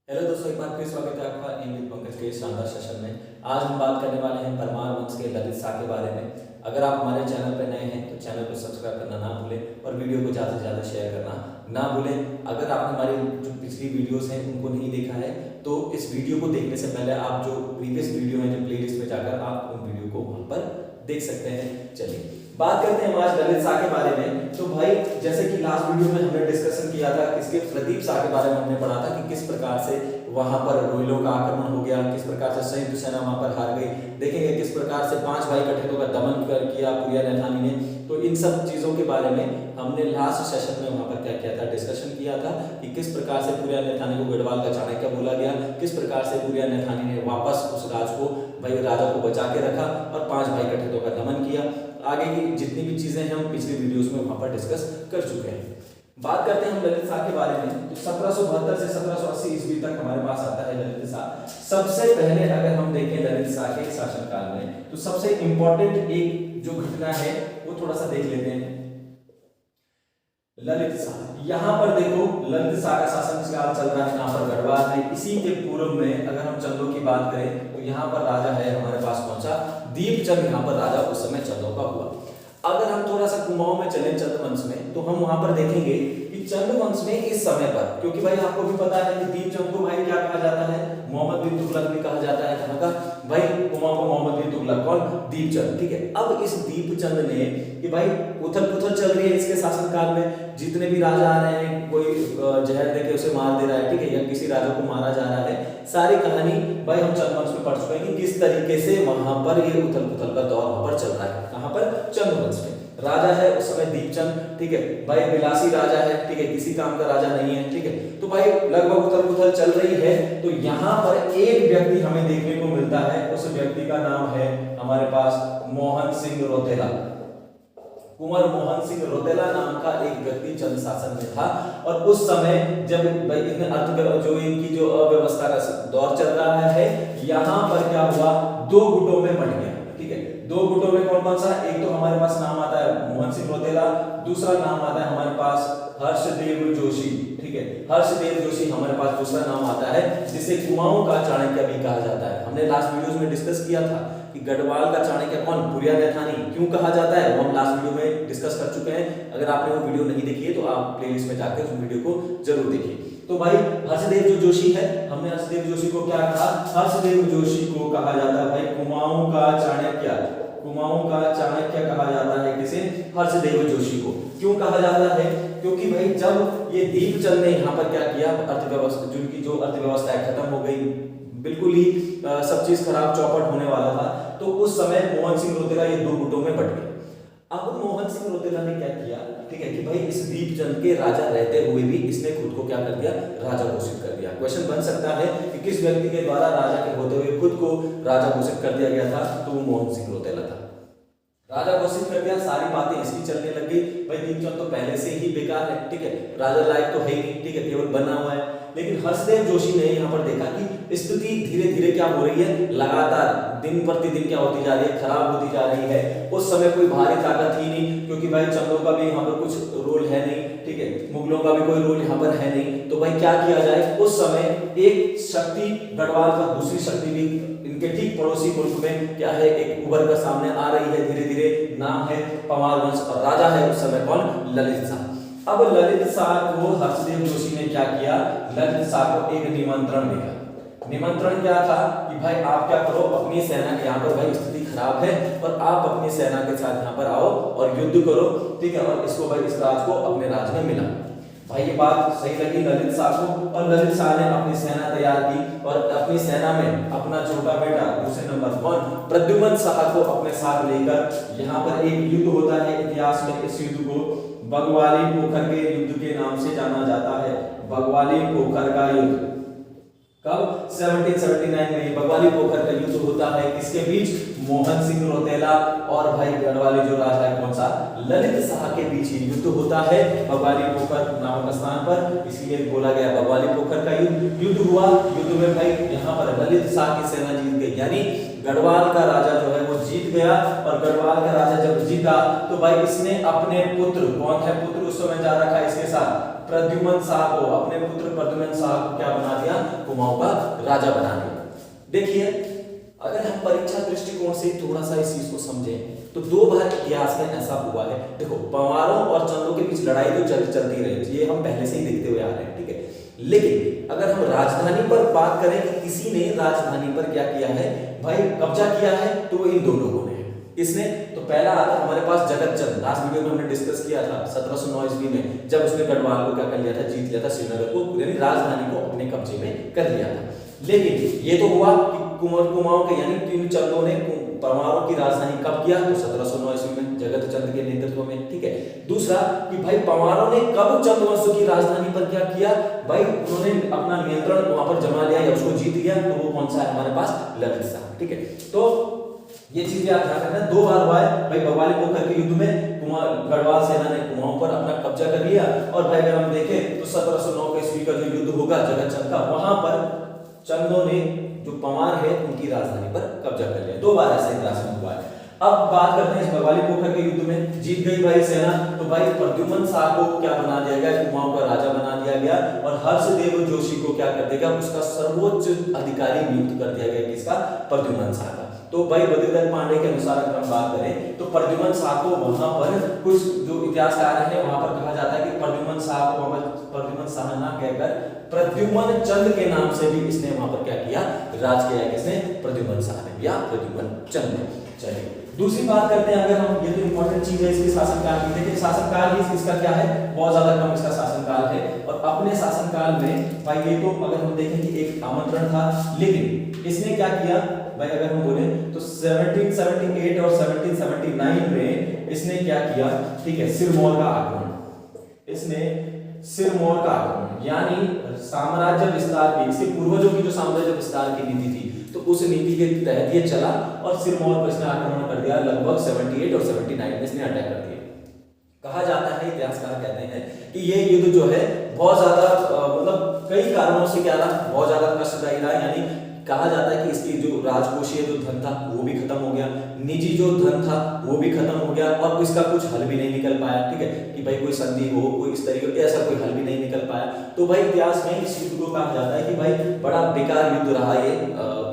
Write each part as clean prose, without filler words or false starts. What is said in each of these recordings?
Hello दोस्तों, एक बार फिर स्वागत है आपका इन विद पंकज के शानदार सेशन में। आज हम बात करने वाले हैं परमार वंश के ललित शाह के बारे में। अगर आप हमारे चैनल पर नए हैं तो चैनल को सब्सक्राइब करना ना भूलें और वीडियो को ज़्यादा से ज़्यादा शेयर करना ना भूलें। अगर आपने हमारी जो पिछली वीडियोस हैं उनको नहीं देखा है तो इस वीडियो को देखने से पहले आप जो प्रीवियस वीडियो है जो प्लेलिस्ट में जाकर आप उन वीडियो को वहाँ पर देख सकते हैं। चलिए बात करते हैं आज ललित शाह के बारे में। तो भाई जैसे कि लास्ट वीडियो में हमने डिस्कशन किया था, इसके प्रदीप शाह के बारे में हमने पढ़ा था कि किस प्रकार से वहां पर रोहिलों का आक्रमण हो गया, किस प्रकार से संयुक्त सेना वहां पर हार गई। देखेंगे किस प्रकार से 5 भाई कठेतों का दमन किया पुरिया नैथानी ने। तो इन सब चीजों के बारे में हमने लास्ट सेशन में वहां पर क्या किया था, डिस्कशन किया था कि किस प्रकार से पुरिया नैथानी को गढ़वाल का चाणक्य बोला गया, किस प्रकार से पुरिया नैथानी ने वापस उस राज को भाई राजा को बचा के रखा और 5 भाई कठेतों का दमन किया। आगे की जितनी भी चीजें हैं हम पिछले वीडियोस में वहां पर डिस्कस कर चुके हैं। बात करते हैं हम ललित शाह के बारे में। तो 1772 से 1780 ईस्वी तक हमारे पास आता है ललित शाह। सबसे पहले अगर हम देखें ललित शाह के शासनकाल में तो सबसे इंपॉर्टेंट एक जो घटना है वो थोड़ा सा देख लेते हैं। ललित शाह यहाँ पर देखो, ललित शाह का शासनकाल चल रहा है यहाँ पर गढ़वाल में। इसी के पूर्व में अगर हम चंदों की बात करें तो यहाँ पर राजा है हमारे पास कौन सा, दीपचंद यहाँ पर राजा उस समय चंदों का हुआ। अगर हम थोड़ा सा कुमाऊं में चले चंद वंश में तो हम वहां पर देखेंगे कि चंद वंश में इस समय पर, क्योंकि भाई आपको भी पता है कि दीपचंद को भाई क्या कहा जाता है, मोहम्मद बिन तुगलक भी कहा जाता है। कहां का भाई, कुमाऊं को मोहम्मद बिन तुगलक, कौन, दीपचंद। ठीक है, अब इस दीपचंद ने कि भाई उथल पुथल चल रही है इसके शासनकाल में, जितने भी राजा आ रहे हैं कोई जहर देके उसे मार दे रहा है, ठीक है, या किसी राजा को मारा जा रहा है। सारी कहानी भाई हम चंद वंश में पढ़ चुके हैं कि किस तरीके से वहां पर ये उथल पुथल का दौर वहां पर चल रहा है। कहां पर, चंद वंश में। राजा है उस समय दीपचंद, ठीक है, भाई विलासी राजा है, ठीक है, किसी काम का राजा नहीं है, ठीक है। तो भाई लगभग उथल पुथल चल रही है। तो यहाँ पर एक व्यक्ति हमें देखने को मिलता है, उस व्यक्ति का नाम है हमारे पास मोहन सिंह रोतेला। कुंवर मोहन सिंह रोतेला नाम का एक व्यक्ति चंद शासन में था। और उस समय जब भाई जो इनकी जो अव्यवस्था का दौर चल रहा है, यहाँ पर क्या हुआ, 2 गुटों में बंट गया। ठीक है, 2 गुटों में कौन कौन सा, एक तो हमारे पास नाम आता है मोहन सिंह रोतेला, दूसरा नाम आता है हमारे पास हर्षदेव जोशी। ठीक है, हर्षदेव जोशी हमारे पास दूसरा नाम आता है, जिसे कुमाऊं का चाणक्य भी कहा जाता है। हमने लास्ट वीडियोस में डिस्कस किया था कि गढ़वाल का चाणक्य कौन, पुरिया नैथानी क्यों कहा जाता है, वो हम लास्ट वीडियो में डिस्कस कर चुके हैं। अगर आपने वो वीडियो नहीं देखी है तो आप प्लेलिस्ट में जाकर उस वीडियो को जरूर देखिए। तो भाई हर्षदेव जो जोशी है, हमने हर्षदेव जोशी को क्या कहा, हर्षदेव जोशी को कहा जाता है भाई कुमाऊं का चाणक्य। कुमाऊं का चाणक्य कहा जाता है किसे, हर्षदेव जोशी को। क्यों कहा जाता है, क्योंकि भाई जब ये दीपचंद ने यहाँ पर क्या किया, अर्थव्यवस्था जिनकी जो अर्थव्यवस्था है खत्म हो गई, बिल्कुल ही सब चीज खराब चौपट होने वाला था। तो उस समय मोहन सिंह रोतेला ये 2 गुटों में बट गए। अब मोहन सिंह रोतेला ने क्या किया, ठीक है, कि भाई इस दीपचंद के राजा रहते हुए भी इसने खुद को क्या कर दिया, राजा घोषित कर दिया। क्वेश्चन बन सकता है कि किस व्यक्ति के द्वारा राजा के होते हुए खुद को राजा घोषित कर दिया गया था, तो वो मोहन सिंह रोतेला था। राजा घोषित कर दिया, सारी बातें इसकी चलने लगी। भाई दीपचंद तो पहले से ही बेकार है, ठीक है, राजा लायक तो है ही नहीं, ठीक है, केवल बना हुआ है। लेकिन हर्षदेव जोशी ने यहाँ पर देखा कि स्थिति धीरे धीरे क्या हो रही है, लगातार दिन प्रतिदिन क्या होती जा रही है, खराब होती जा रही है। उस समय कोई भारी ताकत ही नहीं, क्योंकि भाई चंदों का भी यहाँ पर कुछ रोल है नहीं, ठीक है, मुगलों का भी कोई रोल यहाँ पर है नहीं। तो भाई क्या किया जाए, उस समय एक शक्ति गढ़वाल का, दूसरी शक्ति भी इनके ठीक पड़ोसी मुल्क में क्या है, एक उभर कर सामने आ रही है धीरे धीरे, नाम है परमार वंश और राजा है उस समय कौन, ललित शाह। अब ललित शाह को हर्षदेव जोशी ने क्या किया, ललित शाह को एक निमंत्रण दिया। निमंत्रण क्या था कि भाई आप क्या करो, अपनी सेना के यहाँ पर भाई स्थिति खराब है और आप अपनी सेना के साथ यहाँ पर आओ और युद्ध करो, ठीक है, और इसको भाई इस राज को अपने राज में मिला। भाई ये बात सही लगी ललित शाह को, और ललित शाह ने अपनी सेना तैयार की और अपनी सेना में अपना छोटा बेटा दूसरे नंबर कौन, प्रद्युम्न शाह को अपने साथ लेकर यहाँ पर एक युद्ध होता है इतिहास में। इस युद्ध को बगवाली पोखर के युद्ध के नाम से जाना जाता है। बगवाली पोखर का युद्ध कब, 1779 में बगवाली पोखर का युद्ध होता है। किसके बीच, मोहन सिंह रोतेला और भाई गढ़वाली जो राजा है कौन सा, ललित शाह के बीच ही युद्ध होता है बगवाली पोखर नामक स्थान पर, इसलिए बोला गया बगवाली पोखर का युद्ध हुआ। युद्ध में भाई यहाँ पर ललित शाह की सेना जीत गई, यानी गढ़वाल का राजा जो है वो जीत गया। और गढ़वाल का राजा जब जीता तो भाई इसने अपने पुत्र, कौन है पुत्र उस समय जा रखा है इसके साथ, प्रद्युम्न शाह को, अपने पुत्र प्रद्युम्न शाह को क्या बना दिया, कुमाऊं का राजा बना दिया। देखिए अगर हम परीक्षा दृष्टिकोण से थोड़ा सा इस चीज को समझें तो दो बार इतिहास में ऐसा हुआ है। देखो पंवारों और चंदों के बीच लड़ाई तो चलती रही, ये हम पहले से ही देखते हुए आ रहे हैं, ठीक है। लेकिन अगर हम राजधानी पर बात करें कि किसी ने राजधानी पर क्या किया है भाई, कब्जा किया है, तो वो इन दो लोगों ने। इसने तो पहला आता हमारे पास जगत चंद, लास्ट वीडियो में हमने डिस्कस किया था 1709 ईस्वी में, जब उसने गढ़वाल को क्या कर लिया था, जीत लिया था, श्रीनगर को, यानी राजधानी को अपने कब्जे में कर लिया था। लेकिन ये तो हुआ कि कुमाऊं के यानी तीन चंदों ने परमारों की राजधानी कब किया, तो 1709 ईस्वी में जगत चंद के नेतृत्व में, ठीक है। दूसरा कि भाई परमारों ने कब चंद्रवंश की राजधानी पर क्या किया भाई, उन्होंने अपना नियंत्रण वहां पर जमा लिया या उसको जीत लिया, तो वो कौन सा है हमारे पास, ललित शाह, ठीक है। तो ये चीजें आप ध्यान रखना, दो बार हुआ है भाई, बवाली पोखर के युद्ध में गढ़वाल सेना ने कुमाऊं पर अपना कब्जा कर लिया, और भाई अगर हम देखें तो 1709 ईस्वी का जो युद्ध होगा जगत चंद का, वहां पर चंदों ने जो पंवार है उनकी राजधानी पर कब्जा कर लिया। दो बार ऐसा इतिहास में हुआ है। अब बात करते हैं इस बवाली पोखर के युद्ध में, जीत गई भाई सेना, तो भाई प्रद्युमन शाह को क्या बना दिया गया, कुमाऊं का राजा बना दिया गया, और हर्षदेव जोशी को क्या कर देगा, उसका सर्वोच्च अधिकारी नियुक्त कर दिया गया, किसका, प्रद्युमन शाह का। तो भाई बद्रीधर पांडे के अनुसार अगर हम बात करें तो प्रद्युमन शाह को वहां पर कुछ जो इतिहासकार हैं वहां पर कहा जाता है कि प्रद्युमन शाह को प्रद्युमन शाह ना कहकर प्रद्युमन चंद के नाम से भी इसने वहां पर क्या किया, राज किया, किसने, प्रद्युमन शाह ने या प्रद्युमन चंद ने। चलिए दूसरी बात करते हैं, अगर हम, ये तो इंपॉर्टेंट चीज है इसके शासनकाल की, देखिए शासनकाल ही इसका क्या है, बहुत ज्यादा कम इसका शासनकाल है, और अपने शासनकाल में भाई ये तो अगर हम देखें कि एक आमंत्रण था, लेकिन इसने क्या किया भाई, अगर हम बोले तो 1778 और 1779 में इसने क्या किया, ठीक है, सिरमौर का आक्रमण, इसने सिरमौर का आक्रमण यानी साम्राज्य विस्तार की, इसके पूर्वजों की जो साम्राज्य विस्तार की नीति थी, तो उस नीति के तहत ये चला और सिरमौर पर इसने आक्रमण कर दिया, लगभग 78 और 79 में इसने अटैक कर दिया। कहा जाता है, इतिहासकार कहते हैं कि ये युद्ध जो है बहुत ज्यादा मतलब कई कारणों से क्या रहा, बहुत ज्यादा कष्टदायी रहा, यानी कहा जाता है कि इसकी जो राजकोषीय जो धन था वो भी खत्म हो गया, निजी जो धन था वो भी खत्म हो गया, और इसका कुछ हल भी नहीं निकल पाया, ठीक है, कि भाई कोई संधि हो, कोई इस तरीके ऐसा कोई हल भी नहीं निकल पाया। तो भाई इतिहास में इस युद्ध को कहा जाता है कि भाई बड़ा बेकार युद्ध रहा ये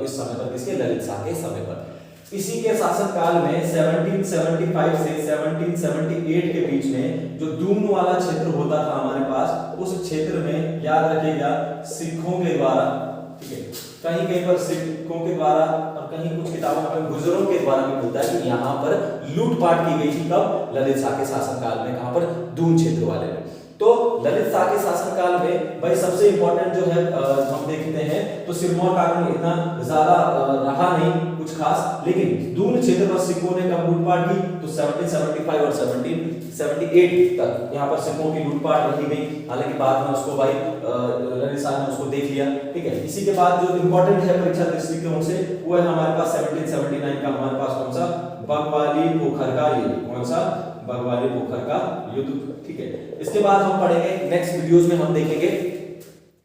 इस समय पर, किसके, ललित शाह के समय पर। इसी के शासनकाल में 1775 से 1778 के बीच में जो दून वाला क्षेत्र होता था हमारे पास, उस क्षेत्र में याद रखिएगा सिखों के द्वारा, ठीक है, कहीं कहीं पर सिखों के द्वारा और कहीं कुछ किताबों में गुर्जरों के द्वारा भी मिलता है कि यहाँ पर लूटपाट की गई थी, कब, ललित शाह के शासनकाल में, कहां पर, दून क्षेत्र वाले में। तो ललित शाह के शासनकाल में भाई सबसे इंपॉर्टेंट जो है हम देखते हैं तो सिरमौर का आक्रमण इतना ज्यादा रहा नहीं कुछ खास, लेकिन दून क्षेत्र पर सिखों ने कब लूटपाट की, तो 1775 और 1778 तक यहाँ पर सिखों की लूटपाट रही गई, हालांकि बाद में उसको भाई ललित शाह ने उसको देख लिया, ठीक है। इसी के बाद जो इंपॉर्टेंट है परीक्षा दृष्टिकोण से वो है हमारे पास 1779 का हमारे पास कौन सा, बगवाली पोखर का युद्ध, कौन सा, बगवाली पोखर का युद्ध, ठीक है। इसके बाद हम पढ़ेंगे नेक्स्ट वीडियोस में, हम देखेंगे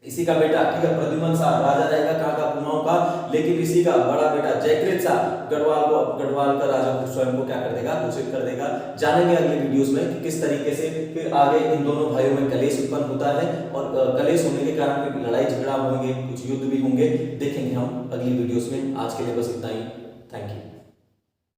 इसी का बेटा, ठीक है, प्रद्युमन शाह राजा रहेगा कहाँ का, कुमाऊं का, लेकिन इसी का बड़ा बेटा जयकृत शाह गढ़वाल का राजा स्वयं को क्या कर देगा, घोषित कर देगा। जानेंगे अगले वीडियोस में कि किस तरीके से फिर आगे इन दोनों भाइयों में कलेश उत्पन्न होता है, और कलेश होने के कारण फिर लड़ाई झगड़ा होंगे, कुछ युद्ध भी होंगे, देखेंगे हम अगली वीडियोस में। आज के लिए बस इतना ही, थैंक यू।